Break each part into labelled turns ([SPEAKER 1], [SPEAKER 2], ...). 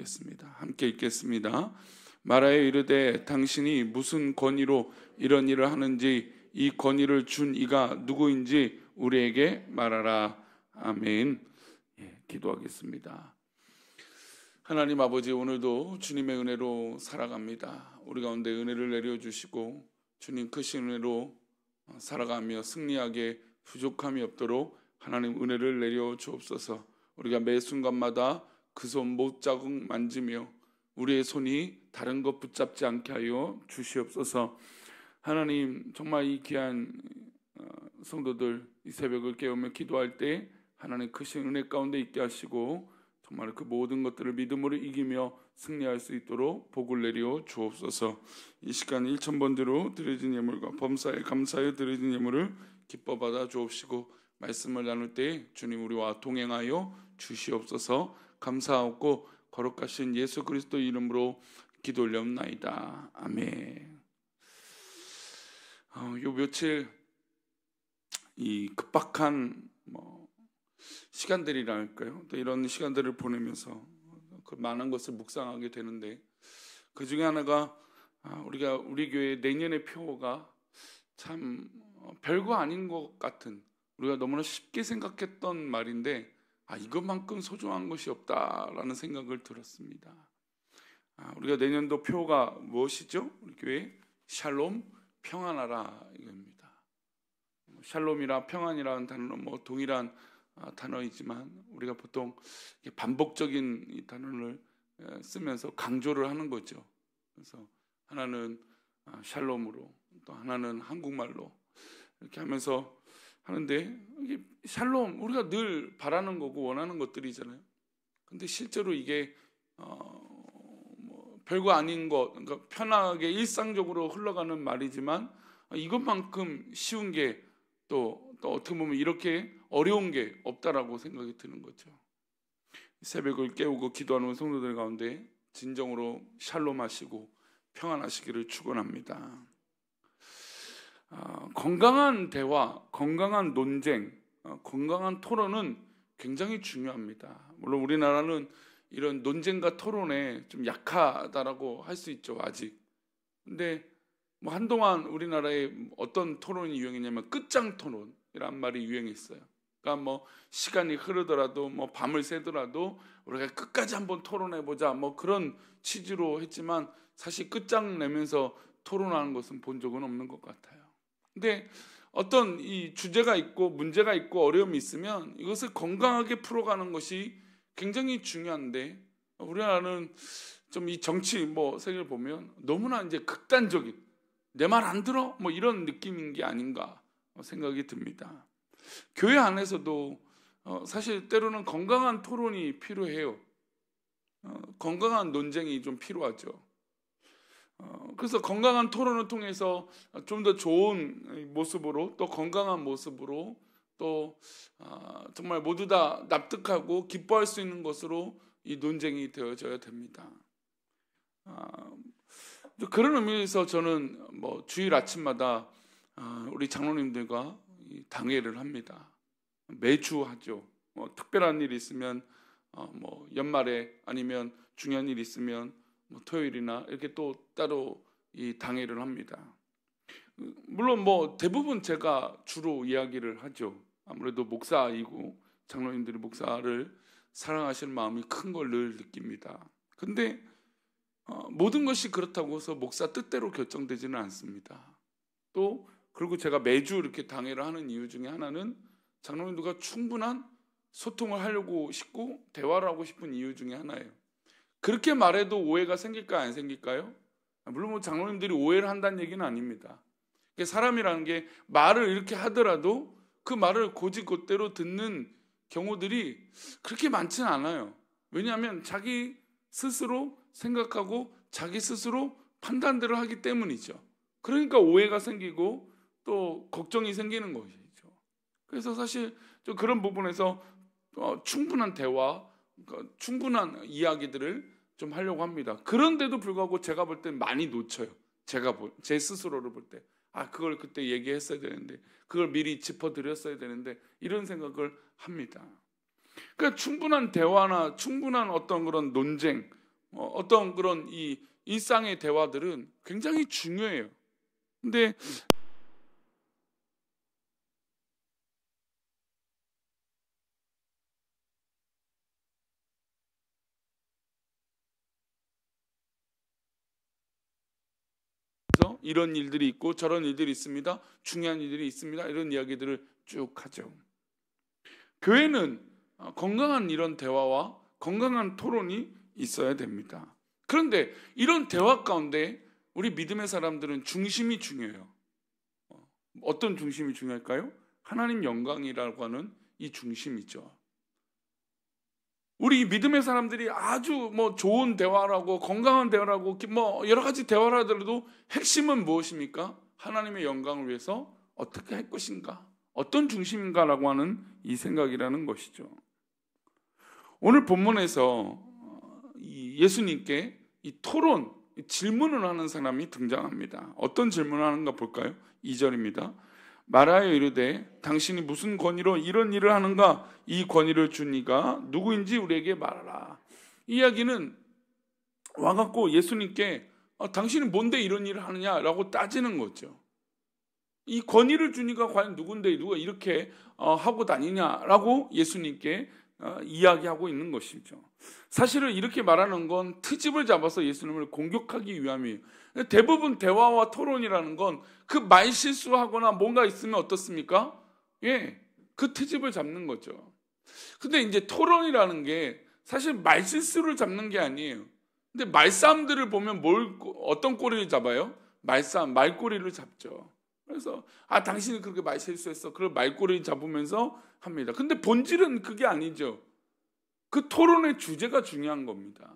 [SPEAKER 1] 나누겠습니다. 함께 읽겠습니다. 말하여 이르되 당신이 무슨 권위로 이런 일을 하는지 이 권위를 준 이가 누구인지 우리에게 말하라. 아멘. 기도하겠습니다. 하나님 아버지, 오늘도 주님의 은혜로 살아갑니다. 우리 가운데 은혜를 내려주시고 주님 크신 은혜로 살아가며 승리하게 부족함이 없도록 하나님 은혜를 내려 주옵소서. 우리가 매 순간마다 그 손 못자국 만지며 우리의 손이 다른 것 붙잡지 않게 하여 주시옵소서. 하나님, 정말 이 귀한 성도들 이 새벽을 깨우며 기도할 때 하나님 크신 은혜 가운데 있게 하시고 정말 그 모든 것들을 믿음으로 이기며 승리할 수 있도록 복을 내려 주옵소서. 이 시간 1000번대로 드려진 예물과 범사에 감사하여 드려진 예물을 기뻐 받아 주옵시고 말씀을 나눌 때 주님 우리와 동행하여 주시옵소서. 감사하고 거룩하신 예수 그리스도 이름으로 기도 올려옵나이다. 아멘. 요 며칠 이 급박한 시간들이랄까요? 또 이런 시간들을 보내면서 그 많은 것을 묵상하게 되는데 그 중에 하나가 우리 교회 내년의 표가 참 별거 아닌 것 같은, 우리가 너무나 쉽게 생각했던 말인데 이것만큼 소중한 것이 없다라는 생각을 들었습니다. 우리가 내년도 표가 무엇이죠? 우리 교회 샬롬, 평안하라 이겁니다. 샬롬이라 평안이라는 단어는 동일한 단어이지만 우리가 보통 반복적인 이 단어를 쓰면서 강조를 하는 거죠. 그래서 하나는 샬롬으로, 또 하나는 한국말로 이렇게 하면서 하는데, 이게 샬롬 우리가 늘 바라는 거고 원하는 것들이잖아요. 근데 실제로 이게 별거 아닌 것, 그러니까 편하게 일상적으로 흘러가는 말이지만 이것만큼 쉬운 게 또 어떻게 보면 이렇게 어려운 게 없다라고 생각이 드는 거죠. 새벽을 깨우고 기도하는 성도들 가운데 진정으로 샬롬하시고 평안하시기를 축원합니다. 건강한 대화, 건강한 논쟁, 건강한 토론은 굉장히 중요합니다. 물론 우리나라는 이런 논쟁과 토론에 좀 약하다라고 할 수 있죠, 아직. 근데 한동안 우리나라에 어떤 토론이 유행했냐면 끝장 토론이란 말이 유행했어요. 그러니까 시간이 흐르더라도 밤을 새더라도 우리가 끝까지 한번 토론해보자 그런 취지로 했지만 사실 끝장 내면서 토론하는 것은 본 적은 없는 것 같아요. 근데 어떤 이 주제가 있고 문제가 있고 어려움이 있으면 이것을 건강하게 풀어가는 것이 굉장히 중요한데 우리나라는 좀 이 정치 세계를 보면 너무나 이제 극단적인, 내 말 안 들어? 이런 느낌인 게 아닌가 생각이 듭니다. 교회 안에서도 사실 때로는 건강한 토론이 필요해요. 건강한 논쟁이 좀 필요하죠. 그래서 건강한 토론을 통해서 좀 더 좋은 모습으로, 또 건강한 모습으로, 또 정말 모두 다 납득하고 기뻐할 수 있는 것으로 이 논쟁이 되어져야 됩니다. 그런 의미에서 저는 주일 아침마다 우리 장로님들과 당회를 합니다. 매주 하죠. 특별한 일이 있으면 연말에, 아니면 중요한 일이 있으면 토요일이나 이렇게 또 따로 이 당회를 합니다. 물론 대부분 제가 주로 이야기를 하죠. 아무래도 목사이고 장로님들이 목사를 사랑하시는 마음이 큰 걸 늘 느낍니다. 근데 모든 것이 그렇다고 해서 목사 뜻대로 결정되지는 않습니다. 또 그리고 제가 매주 이렇게 당회를 하는 이유 중에 하나는 장로님들과 충분한 소통을 하려고 싶고 대화를 하고 싶은 이유 중에 하나예요. 그렇게 말해도 오해가 생길까요, 안 생길까요? 물론 장로님들이 오해를 한다는 얘기는 아닙니다. 사람이라는 게 말을 이렇게 하더라도 그 말을 곧이곧대로 듣는 경우들이 그렇게 많지는 않아요. 왜냐하면 자기 스스로 생각하고 자기 스스로 판단들을 하기 때문이죠. 그러니까 오해가 생기고 또 걱정이 생기는 것이죠. 그래서 사실 좀 그런 부분에서 충분한 대화, 그러니까 충분한 이야기들을 좀 하려고 합니다. 그런데도 불구하고 제가 볼 때 많이 놓쳐요. 제 스스로를 볼 때 그걸 그때 얘기했어야 되는데, 그걸 미리 짚어드렸어야 되는데, 이런 생각을 합니다. 그러니까 충분한 대화나 충분한 어떤 그런 논쟁, 어떤 그런 이 일상의 대화들은 굉장히 중요해요. 근데 그래서 이런 일들이 있고 저런 일들이 있습니다. 중요한 일들이 있습니다. 이런 이야기들을 쭉 하죠. 교회는 건강한 이런 대화와 건강한 토론이 있어야 됩니다. 그런데 이런 대화 가운데 우리 믿음의 사람들은 중심이 중요해요. 어떤 중심이 중요할까요? 하나님 영광이라고 하는 이 중심이죠. 우리 믿음의 사람들이 아주 좋은 대화라고 건강한 대화라고 여러 가지 대화를 하더라도 핵심은 무엇입니까? 하나님의 영광을 위해서 어떻게 할 것인가? 어떤 중심인가라고 하는 이 생각이라는 것이죠. 오늘 본문에서 예수님께 이 토론, 질문을 하는 사람이 등장합니다. 어떤 질문을 하는가 볼까요? 2절입니다. 말하여 이르되 당신이 무슨 권위로 이런 일을 하는가? 이 권위를 준 이가 누구인지 우리에게 말하라. 이 이야기는 와갖고 예수님께 당신이 뭔데 이런 일을 하느냐라고 따지는 거죠. 이 권위를 준 이가 과연 누군데 누가 이렇게 하고 다니냐라고 예수님께 이야기하고 있는 것이죠. 사실은 이렇게 말하는 건 트집을 잡아서 예수님을 공격하기 위함이에요. 대부분 대화와 토론이라는 건 그 말실수하거나 뭔가 있으면 어떻습니까? 예, 그 트집을 잡는 거죠. 근데 이제 토론이라는 게 사실 말실수를 잡는 게 아니에요. 근데 말싸움들을 보면 어떤 꼬리를 잡아요? 말꼬리를 잡죠. 그래서 당신이 그렇게 말실수했어. 그걸 말꼬리를 잡으면서 합니다. 근데 본질은 그게 아니죠. 그 토론의 주제가 중요한 겁니다.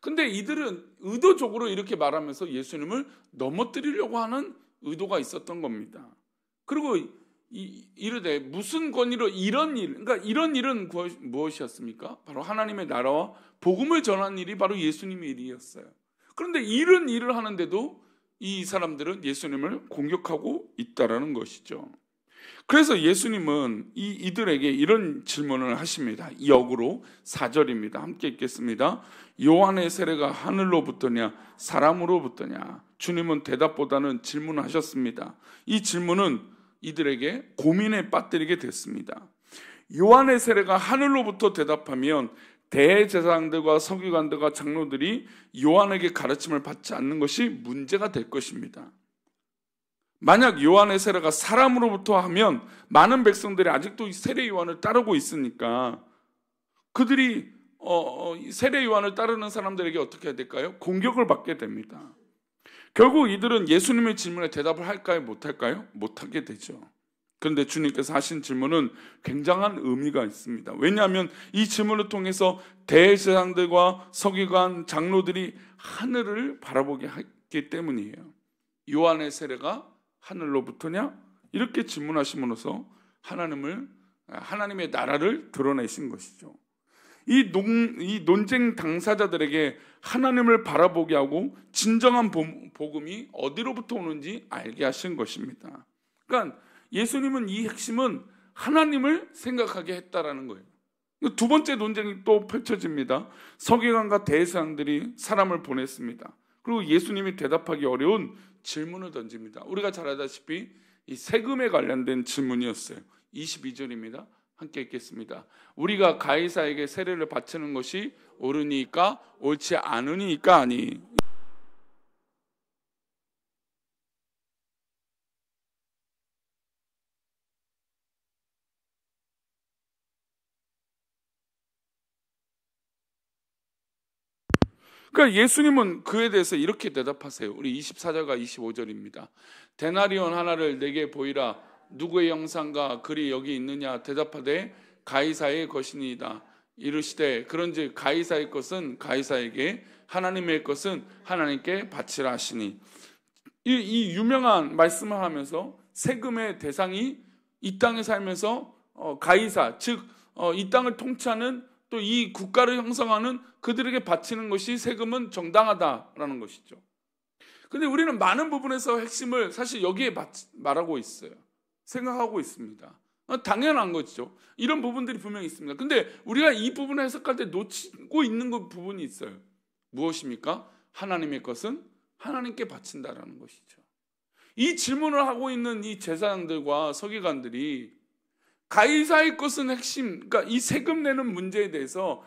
[SPEAKER 1] 근데 이들은 의도적으로 이렇게 말하면서 예수님을 넘어뜨리려고 하는 의도가 있었던 겁니다. 그리고 이르되 무슨 권위로 이런 일, 그러니까 이런 일은 무엇이었습니까? 바로 하나님의 나라와 복음을 전하는 일이 바로 예수님의 일이었어요. 그런데 이런 일을 하는데도 이 사람들은 예수님을 공격하고 있다라는 것이죠. 그래서 예수님은 이들에게 이런 질문을 하십니다. 역으로 4절입니다. 함께 읽겠습니다. 요한의 세례가 하늘로부터냐 사람으로부터냐? 주님은 대답보다는 질문하셨습니다. 이 질문은 이들에게 고민에 빠뜨리게 됐습니다. 요한의 세례가 하늘로부터 대답하면 대제사장들과 서기관들과 장로들이 요한에게 가르침을 받지 않는 것이 문제가 될 것입니다. 만약 요한의 세례가 사람으로부터 하면 많은 백성들이 아직도 세례 요한을 따르고 있으니까 그들이 세례 요한을 따르는 사람들에게 어떻게 해야 될까요? 공격을 받게 됩니다. 결국 이들은 예수님의 질문에 대답을 할까요? 못할까요? 못하게 되죠. 그런데 주님께서 하신 질문은 굉장한 의미가 있습니다. 왜냐하면 이 질문을 통해서 대제사장들과 서기관, 장로들이 하늘을 바라보게 했기 때문이에요. 요한의 세례가 하늘로부터냐? 이렇게 질문하심으로써 하나님의 나라를 드러내신 것이죠. 이 논쟁 당사자들에게 하나님을 바라보게 하고 진정한 복음이 어디로부터 오는지 알게 하신 것입니다. 그러니까 예수님은 이 핵심은 하나님을 생각하게 했다라는 거예요. 두 번째 논쟁이 또 펼쳐집니다. 서기관과 대제사장들이 사람을 보냈습니다. 그리고 예수님이 대답하기 어려운 질문을 던집니다. 우리가 잘 알다시피 이 세금에 관련된 질문이었어요. 22절입니다. 함께 읽겠습니다. 우리가 가이사에게 세례를 바치는 것이 옳으니까 옳지 않으니까 아니. 그러니까 예수님은 그에 대해서 이렇게 대답하세요. 우리 24절과 25절입니다. 데나리온 하나를 내게 보이라. 누구의 형상과 글이 여기 있느냐? 대답하되 가이사의 것이니이다. 이르시되 그런즉 가이사의 것은 가이사에게, 하나님의 것은 하나님께 바치라 하시니. 이 유명한 말씀을 하면서 세금의 대상이 이 땅에 살면서 가이사, 즉 이 땅을 통치하는 또 이 국가를 형성하는 그들에게 바치는 것이 세금은 정당하다라는 것이죠. 근데 우리는 많은 부분에서 핵심을 사실 여기에 말하고 있어요. 생각하고 있습니다. 당연한 거죠. 이런 부분들이 분명히 있습니다. 근데 우리가 이 부분을 해석할 때 놓치고 있는 부분이 있어요. 무엇입니까? 하나님의 것은 하나님께 바친다라는 것이죠. 이 질문을 하고 있는 이 제사장들과 서기관들이 가이사의 것은 핵심, 그러니까 이 세금 내는 문제에 대해서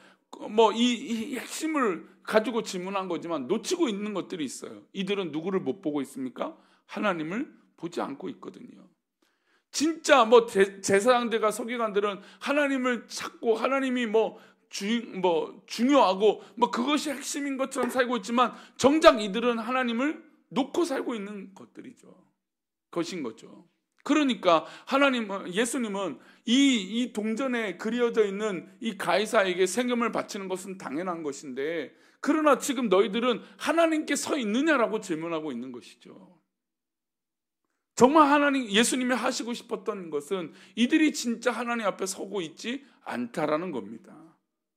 [SPEAKER 1] 이 핵심을 가지고 질문한 거지만 놓치고 있는 것들이 있어요. 이들은 누구를 못 보고 있습니까? 하나님을 보지 않고 있거든요. 진짜 제사장들과 서기관들은 하나님을 찾고 하나님이 중요하고 그것이 핵심인 것처럼 살고 있지만 정작 이들은 하나님을 놓고 살고 있는 것인 거죠. 그러니까 예수님은 이 동전에 그려져 있는 이 가이사에게 세금을 바치는 것은 당연한 것인데, 그러나 지금 너희들은 하나님께 서 있느냐라고 질문하고 있는 것이죠. 정말 예수님이 하시고 싶었던 것은 이들이 진짜 하나님 앞에 서고 있지 않다라는 겁니다.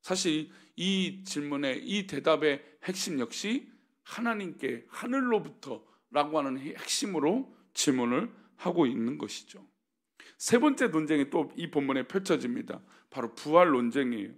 [SPEAKER 1] 사실 이 질문의 이 대답의 핵심 역시 하나님께 하늘로부터라고 하는 핵심으로 질문을 하고 있는 것이죠. 세 번째 논쟁이 또 이 본문에 펼쳐집니다. 바로 부활 논쟁이에요.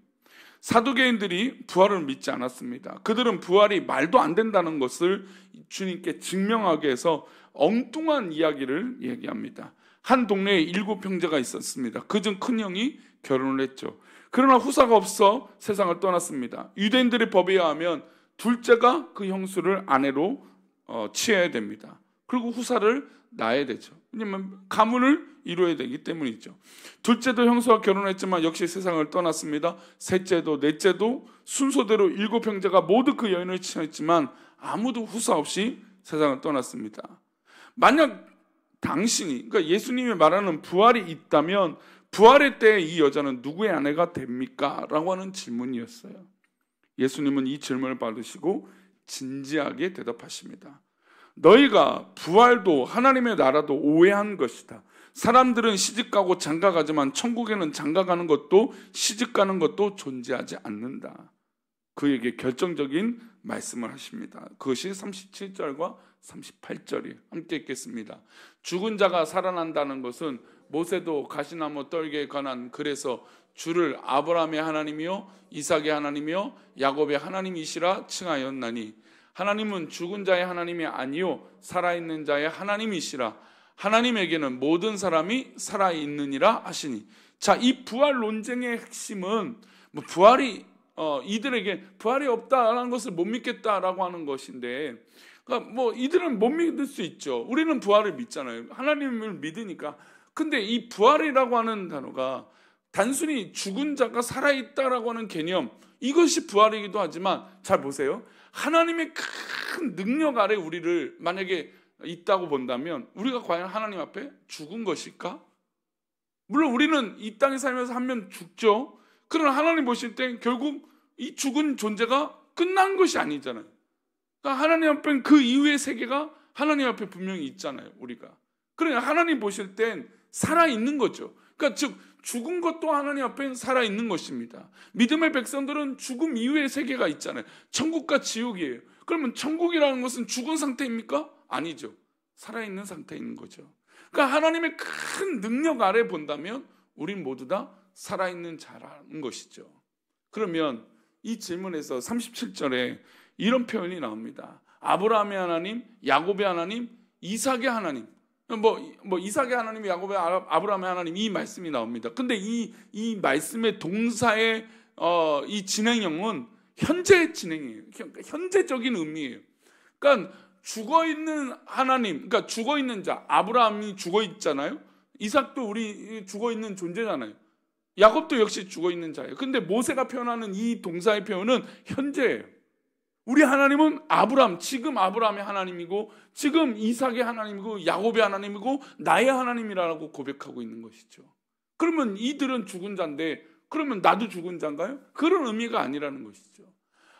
[SPEAKER 1] 사두개인들이 부활을 믿지 않았습니다. 그들은 부활이 말도 안 된다는 것을 주님께 증명하기 위해서 엉뚱한 이야기를 얘기합니다. 한 동네에 7 형제가 있었습니다. 그중 큰 형이 결혼을 했죠. 그러나 후사가 없어 세상을 떠났습니다. 유대인들의 법에 의하면 둘째가 그 형수를 아내로 취해야 됩니다. 그리고 후사를 낳아야 되죠. 왜냐하면 가문을 이루어야 되기 때문이죠. 둘째도 형수와 결혼했지만 역시 세상을 떠났습니다. 셋째도 넷째도 순서대로 7 형제가 모두 그 여인을 취했지만 아무도 후사 없이 세상을 떠났습니다. 만약 그러니까 예수님이 말하는 부활이 있다면 부활의 때에 이 여자는 누구의 아내가 됩니까? 라고 하는 질문이었어요. 예수님은 이 질문을 받으시고 진지하게 대답하십니다. 너희가 부활도 하나님의 나라도 오해한 것이다. 사람들은 시집가고 장가가지만 천국에는 장가가는 것도 시집가는 것도 존재하지 않는다. 그에게 결정적인 말씀을 하십니다. 그것이 37절과 38절이에요. 함께 읽겠습니다. 죽은 자가 살아난다는 것은 모세도 가시나무 떨기에 관한 글에서 주를 아브라함의 하나님이요 이삭의 하나님이요 야곱의 하나님이시라 칭하였나니, 하나님은 죽은 자의 하나님이 아니요 살아있는 자의 하나님이시라. 하나님에게는 모든 사람이 살아있느니라 하시니. 자, 이 부활 논쟁의 핵심은 이들에게 부활이 없다라는 것을 못 믿겠다라고 하는 것인데, 그러니까 이들은 못 믿을 수 있죠. 우리는 부활을 믿잖아요. 하나님을 믿으니까. 근데 이 부활이라고 하는 단어가 단순히 죽은 자가 살아있다라고 하는 개념, 이것이 부활이기도 하지만, 잘 보세요. 하나님의 큰 능력 아래 우리를 만약에 있다고 본다면 우리가 과연 하나님 앞에 죽은 것일까? 물론 우리는 이 땅에 살면서 한 명 죽죠. 그러나 하나님 보실 때 결국 이 죽은 존재가 끝난 것이 아니잖아요. 그러니까 하나님 앞에는 그 이후의 세계가 하나님 앞에 분명히 있잖아요, 우리가. 그러니까 하나님 보실 땐 살아있는 거죠. 그러니까 즉 죽은 것도 하나님 앞에 살아있는 것입니다. 믿음의 백성들은 죽음 이후의 세계가 있잖아요. 천국과 지옥이에요. 그러면 천국이라는 것은 죽은 상태입니까? 아니죠. 살아있는 상태에 있는 거죠. 그러니까 하나님의 큰 능력 아래 본다면 우린 모두 다 살아있는 자라는 것이죠. 그러면 이 질문에서 37절에 이런 표현이 나옵니다. 아브라함의 하나님, 야곱의 하나님, 이삭의 하나님. 이삭의 하나님, 야곱의 아브라함의 하나님, 이 말씀이 나옵니다. 근데 이 말씀의 동사의 이 진행형은 현재 진행이에요. 현재적인 의미예요. 그러니까 죽어 있는 하나님, 그러니까 죽어 있는 자, 아브라함이 죽어 있잖아요. 이삭도 우리 죽어 있는 존재잖아요. 야곱도 역시 죽어 있는 자예요. 근데 모세가 표현하는 이 동사의 표현은 현재예요. 우리 하나님은 지금 아브라함의 하나님이고, 지금 이삭의 하나님이고, 야곱의 하나님이고, 나의 하나님이라고 고백하고 있는 것이죠. 그러면 이들은 죽은 자인데, 그러면 나도 죽은 자인가요? 그런 의미가 아니라는 것이죠.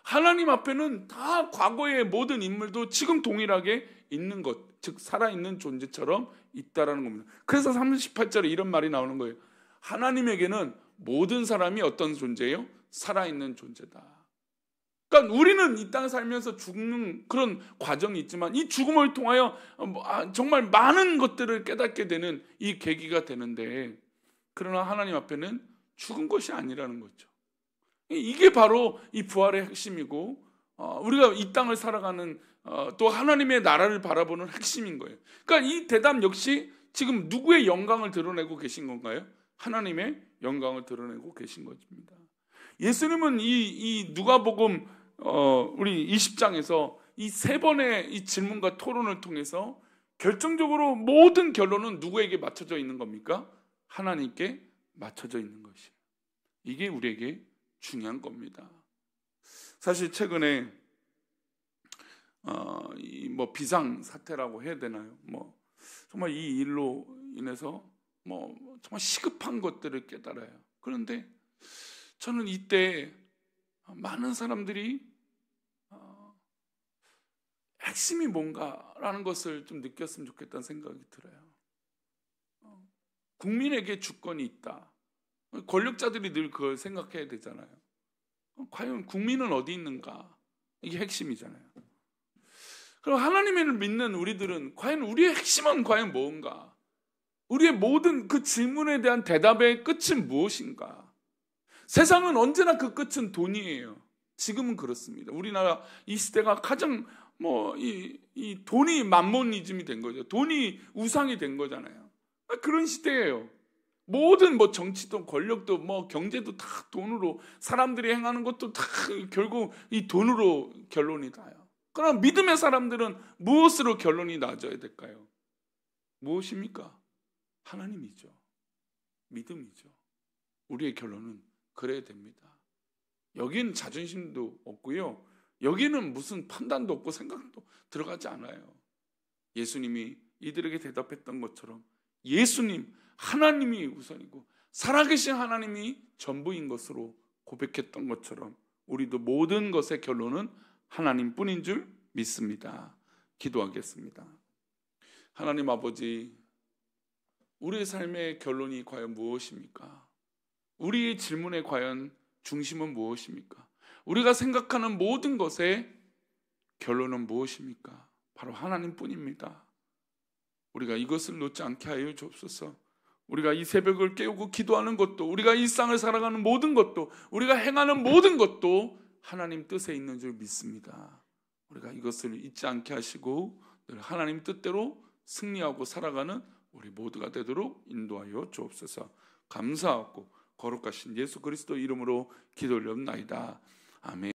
[SPEAKER 1] 하나님 앞에는 다 과거의 모든 인물도 지금 동일하게 있는 것, 즉 살아있는 존재처럼 있다라는 겁니다. 그래서 38절에 이런 말이 나오는 거예요. 하나님에게는 모든 사람이 어떤 존재예요? 살아있는 존재다. 그러니까 우리는 이 땅에 살면서 죽는 그런 과정이 있지만 이 죽음을 통하여 정말 많은 것들을 깨닫게 되는 이 계기가 되는데, 그러나 하나님 앞에는 죽은 것이 아니라는 거죠. 이게 바로 이 부활의 핵심이고 우리가 이 땅을 살아가는 또 하나님의 나라를 바라보는 핵심인 거예요. 그러니까 이 대답 역시 지금 누구의 영광을 드러내고 계신 건가요? 하나님의 영광을 드러내고 계신 것입니다. 예수님은 이 누가복음 우리 20장에서 이 세 번의 이 질문과 토론을 통해서 결정적으로 모든 결론은 누구에게 맞춰져 있는 겁니까? 하나님께 맞춰져 있는 것이에요. 이게 우리에게 중요한 겁니다. 사실 최근에 이 뭐 비상 사태라고 해야 되나요? 뭐 정말 이 일로 인해서 뭐 정말 시급한 것들을 깨달아요. 그런데 저는 이때 많은 사람들이 핵심이 뭔가라는 것을 좀 느꼈으면 좋겠다는 생각이 들어요. 국민에게 주권이 있다. 권력자들이 늘 그걸 생각해야 되잖아요. 과연 국민은 어디 있는가? 이게 핵심이잖아요. 그럼 하나님을 믿는 우리들은 과연 우리의 핵심은 과연 뭔가? 우리의 모든 그 질문에 대한 대답의 끝은 무엇인가? 세상은 언제나 그 끝은 돈이에요. 지금은 그렇습니다. 우리나라 이 시대가 가장 이 돈이 만몬이즘이 된 거죠. 돈이 우상이 된 거잖아요. 그런 시대예요. 모든 정치도 권력도 경제도 다 돈으로, 사람들이 행하는 것도 다 결국 이 돈으로 결론이 나요. 그럼 믿음의 사람들은 무엇으로 결론이 나져야 될까요? 무엇입니까? 하나님이죠. 믿음이죠. 우리의 결론은 그래야 됩니다. 여긴 자존심도 없고요. 여기는 무슨 판단도 없고 생각도 들어가지 않아요. 예수님이 이들에게 대답했던 것처럼 예수님, 하나님이 우선이고 살아계신 하나님이 전부인 것으로 고백했던 것처럼 우리도 모든 것의 결론은 하나님뿐인 줄 믿습니다. 기도하겠습니다. 하나님 아버지, 우리의 삶의 결론이 과연 무엇입니까? 우리의 질문에 과연 중심은 무엇입니까? 우리가 생각하는 모든 것의 결론은 무엇입니까? 바로 하나님뿐입니다. 우리가 이것을 놓지 않게 하여 주옵소서. 우리가 이 새벽을 깨우고 기도하는 것도, 우리가 일상을 살아가는 모든 것도, 우리가 행하는 모든 것도 하나님 뜻에 있는 줄 믿습니다. 우리가 이것을 잊지 않게 하시고 늘 하나님 뜻대로 승리하고 살아가는 우리 모두가 되도록 인도하여 주옵소서. 감사하고 거룩하신 예수 그리스도 이름으로 기도 올려옵나이다. 아멘.